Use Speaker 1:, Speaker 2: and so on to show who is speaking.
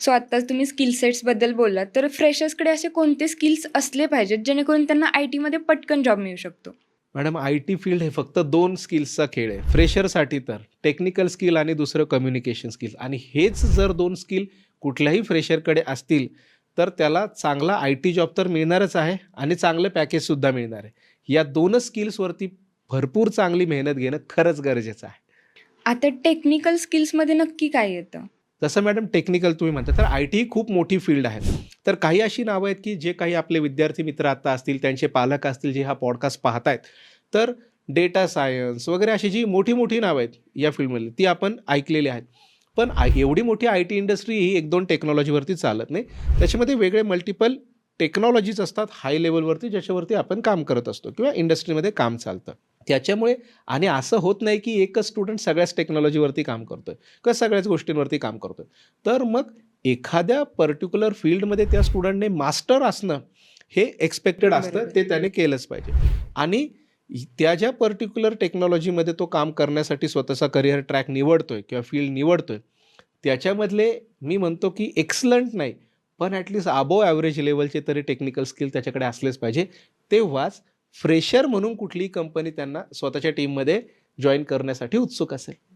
Speaker 1: So आत्ताच तुम्ही skill सेट्सबद्दल बोललात, तर फ्रेशर्सकडे असे कोणते स्किल्स असले पाहिजेत, जेणेकरून त्यांना आय-टीमध्ये पटकन जॉब मिळू शकतो?
Speaker 2: मॅडम, आय-टी फील्ड हे फक्त 2 स्किल्सचा खेळ आहे. फ्रेशरसाठी तर टेक्निकल स्किल आणि दुसरं कम्युनिकेशन स्किल, आणि हेच जर 2 स्किल कुठल्याही फ्रेशरकडे असतील, तर त्याला चांगला आय-टी जॉब तर मिळणारच आहे आणि चांगलं पॅकेजसुद्धा मिळणार आहे. या 2च स्किल्सवरती भरपूर चांगली मेहनत घेणं खरंच गरजेचं आहे.
Speaker 1: आता टेक्निकल स्किल्समध्ये नक्की काय येतं?
Speaker 2: तसं मॅडम, टेक्निकल तुम्ही म्हणता, तर आय-टी ही खूप मोठी फील्ड आहे. तर काही अशी नावं आहेत, की जे काही आपले विद्यार्थी मित्र आता असतील, त्यांचे पालक असतील, जे हा पॉडकास्ट पाहतायत, तर डेटा सायन्स वगैरे अशी जी मोठी-मोठी नावं आहेत या फील्डमधली, ती आपण ऐकलेली आहेत. पण एवढी मोठी आय-टी इंडस्ट्री ही 1-2 टेक्नॉलॉजीवरती चालत नाही. त्याच्यामध्ये वेगळे मल्टिपल टेक्नॉलॉजीज असतात हाय लेव्हलवरती, ज्याच्यावरती आपण काम करत असतो किंवा इंडस्ट्रीमध्ये काम चालतं. त्याच्यामुळे आणि असं होत नाही, की एकच स्टुडंट सगळ्याच टेक्नॉलॉजीवरती काम करतोय किंवा सगळ्याच गोष्टींवरती काम करतोय. तर मग एखाद्या पर्टिक्युलर फील्डमध्ये त्या स्टुडंटने मास्टर असणं हे एक्सपेक्टेड असतं.
Speaker 1: बरोबर.
Speaker 2: ते त्याने केलंच पाहिजे. आणि त्या ज्या पर्टिक्युलर टेक्नॉलॉजीमध्ये तो काम करण्यासाठी स्वतःचा करियर ट्रॅक निवडतोय किंवा फील्ड निवडतोय, त्याच्यामधले मी म्हणतो, की एक्सलंट नाही, पण ॲटलीस्ट अबोव्ह ॲव्हरेज लेव्हलचे तरी टेक्निकल स्किल त्याच्याकडे असलेच पाहिजे. तेव्हाच फ्रेशर म्हणून कुठलीही कंपनी त्यांना स्वतःच्या टीममध्ये जॉइन करण्यासाठी उत्सुक असेल.